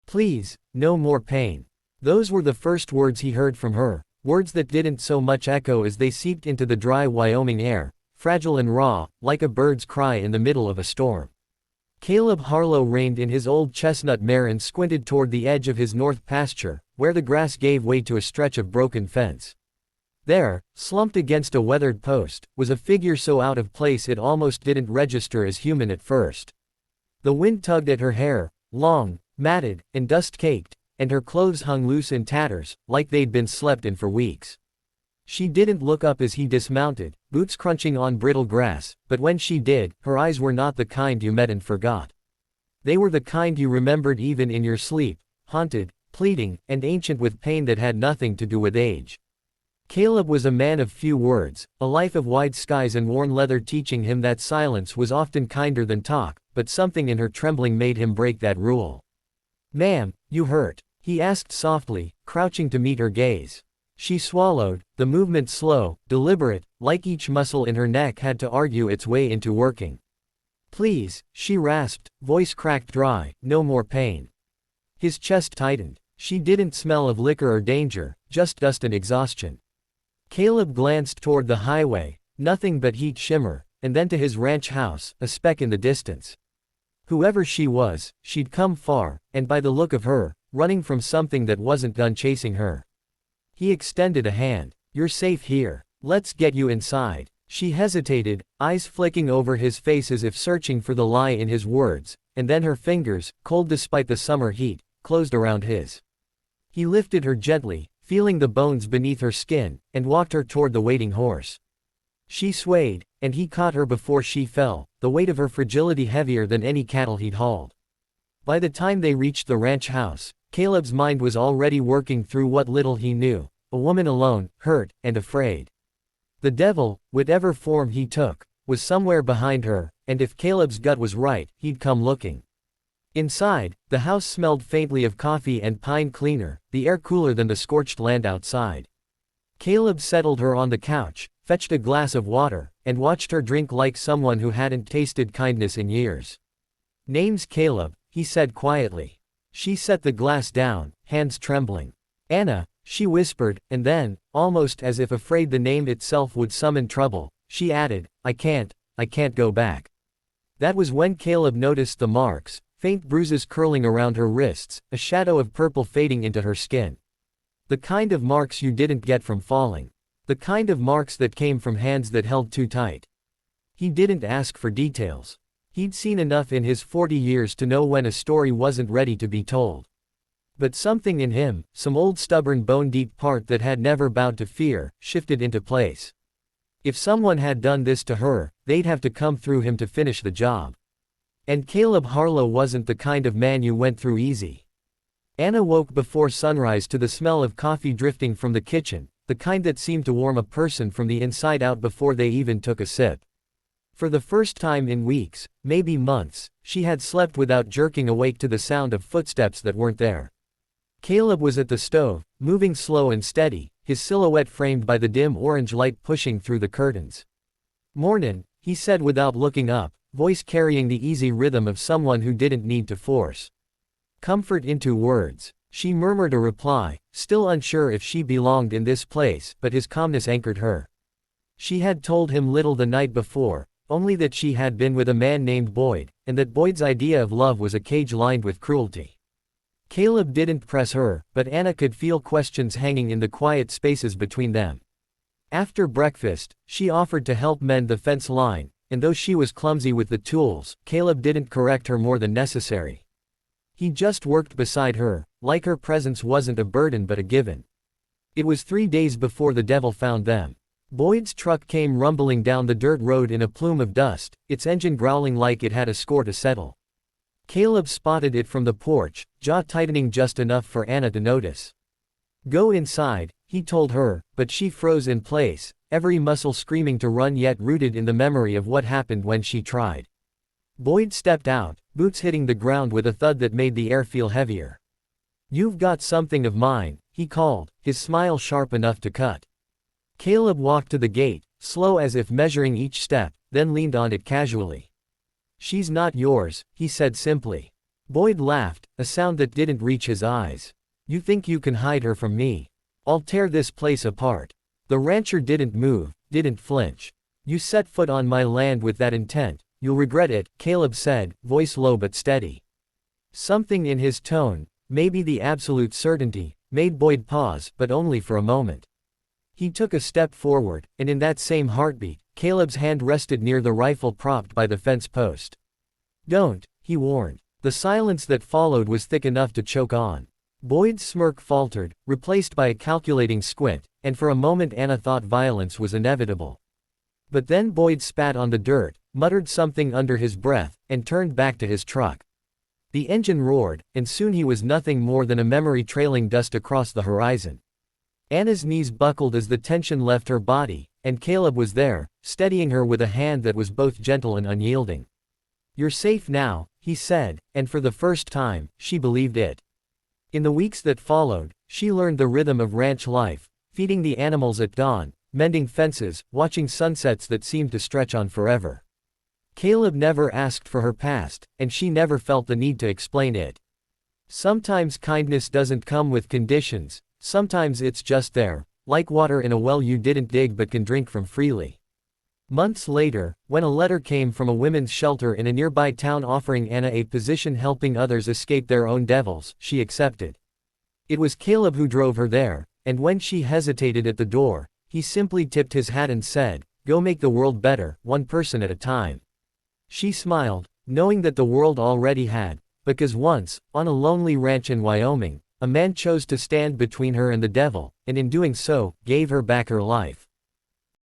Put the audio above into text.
Please, no more pain. Those were the first words he heard from her, words that didn't so much echo as they seeped into the dry Wyoming air, fragile and raw, like a bird's cry in the middle of a storm. Caleb Harlow reined in his old chestnut mare and squinted toward the edge of his north pasture, where the grass gave way to a stretch of broken fence. There, slumped against a weathered post, was a figure so out of place it almost didn't register as human at first. The wind tugged at her hair, long, matted, and dust-caked, and her clothes hung loose in tatters, like they'd been slept in for weeks. She didn't look up as he dismounted, boots crunching on brittle grass, but when she did, her eyes were not the kind you met and forgot. They were the kind you remembered even in your sleep, haunted, pleading, and ancient with pain that had nothing to do with age. Caleb was a man of few words, a life of wide skies and worn leather teaching him that silence was often kinder than talk, but something in her trembling made him break that rule. "Ma'am, you hurt?" he asked softly, crouching to meet her gaze. She swallowed, the movement slow, deliberate, like each muscle in her neck had to argue its way into working. "Please," she rasped, voice cracked dry, "no more pain." His chest tightened. She didn't smell of liquor or danger, just dust and exhaustion. Caleb glanced toward the highway, nothing but heat shimmer, and then to his ranch house, a speck in the distance. Whoever she was, she'd come far, and by the look of her, running from something that wasn't done chasing her. He extended a hand. "You're safe here. Let's get you inside." She hesitated, eyes flicking over his face as if searching for the lie in his words, and then her fingers, cold despite the summer heat, closed around his. He lifted her gently, feeling the bones beneath her skin, and walked her toward the waiting horse. She swayed, and he caught her before she fell, the weight of her fragility heavier than any cattle he'd hauled. By the time they reached the ranch house, Caleb's mind was already working through what little he knew, a woman alone, hurt, and afraid. The devil, whatever form he took, was somewhere behind her, and if Caleb's gut was right, he'd come looking. Inside, the house smelled faintly of coffee and pine cleaner, the air cooler than the scorched land outside. Caleb settled her on the couch, fetched a glass of water, and watched her drink like someone who hadn't tasted kindness in years. "Name's Caleb," he said quietly. She set the glass down, hands trembling. "Anna," she whispered, and then, almost as if afraid the name itself would summon trouble, she added, I can't go back." That was when Caleb noticed the marks, faint bruises curling around her wrists, a shadow of purple fading into her skin. The kind of marks you didn't get from falling. The kind of marks that came from hands that held too tight. He didn't ask for details. He'd seen enough in his 40 years to know when a story wasn't ready to be told. But something in him, some old stubborn bone-deep part that had never bowed to fear, shifted into place. If someone had done this to her, they'd have to come through him to finish the job. And Caleb Harlow wasn't the kind of man you went through easy. Anna woke before sunrise to the smell of coffee drifting from the kitchen, the kind that seemed to warm a person from the inside out before they even took a sip. For the first time in weeks, maybe months, she had slept without jerking awake to the sound of footsteps that weren't there. Caleb was at the stove, moving slow and steady, his silhouette framed by the dim orange light pushing through the curtains. "Mornin'," he said without looking up, voice carrying the easy rhythm of someone who didn't need to force comfort into words. She murmured a reply, still unsure if she belonged in this place, but his calmness anchored her. She had told him little the night before, only that she had been with a man named Boyd, and that Boyd's idea of love was a cage lined with cruelty. Caleb didn't press her, but Anna could feel questions hanging in the quiet spaces between them. After breakfast, she offered to help mend the fence line, and though she was clumsy with the tools, Caleb didn't correct her more than necessary. He just worked beside her, like her presence wasn't a burden but a given. It was 3 days before the devil found them. Boyd's truck came rumbling down the dirt road in a plume of dust, its engine growling like it had a score to settle. Caleb spotted it from the porch, jaw tightening just enough for Anna to notice. "Go inside," he told her, but she froze in place, every muscle screaming to run yet rooted in the memory of what happened when she tried. Boyd stepped out, boots hitting the ground with a thud that made the air feel heavier. "You've got something of mine," he called, his smile sharp enough to cut. Caleb walked to the gate, slow as if measuring each step, then leaned on it casually. "She's not yours," he said simply. Boyd laughed, a sound that didn't reach his eyes. You think you can hide her from me? I'll tear this place apart. The rancher didn't move, didn't flinch. You set foot on my land with that intent, you'll regret it, Caleb said, voice low but steady. Something in his tone, maybe the absolute certainty, made Boyd pause, but only for a moment. He took a step forward, and in that same heartbeat, Caleb's hand rested near the rifle propped by the fence post. Don't, he warned. The silence that followed was thick enough to choke on. Boyd's smirk faltered, replaced by a calculating squint, and for a moment Anna thought violence was inevitable. But then Boyd spat on the dirt, muttered something under his breath, and turned back to his truck. The engine roared, and soon he was nothing more than a memory trailing dust across the horizon. Anna's knees buckled as the tension left her body, and Caleb was there, steadying her with a hand that was both gentle and unyielding. You're safe now, he said, and for the first time, she believed it. In the weeks that followed, she learned the rhythm of ranch life, feeding the animals at dawn, mending fences, watching sunsets that seemed to stretch on forever. Caleb never asked for her past, and she never felt the need to explain it. Sometimes kindness doesn't come with conditions, sometimes it's just there, like water in a well you didn't dig but can drink from freely. Months later, when a letter came from a women's shelter in a nearby town offering Anna a position helping others escape their own devils, she accepted. It was Caleb who drove her there, and when she hesitated at the door, he simply tipped his hat and said, "Go make the world better, one person at a time." She smiled, knowing that the world already had, because once, on a lonely ranch in Wyoming, a man chose to stand between her and the devil, and in doing so, gave her back her life.